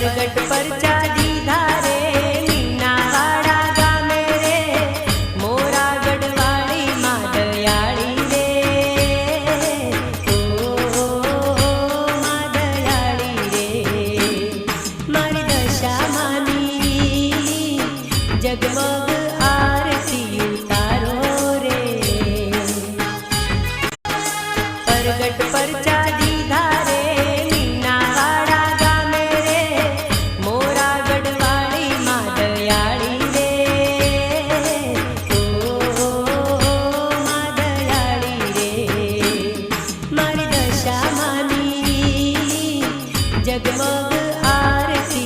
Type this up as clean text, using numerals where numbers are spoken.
परगट परचा दीधा रे मीनावाड़ा गामे रे मोरा गढ़वाड़ी मां दयाड़ी रे ओ मां दयाड़ी रे मारी दशा मानी जगमग आरती उतारो रे परगट परचा दीधा रे जगमग आरती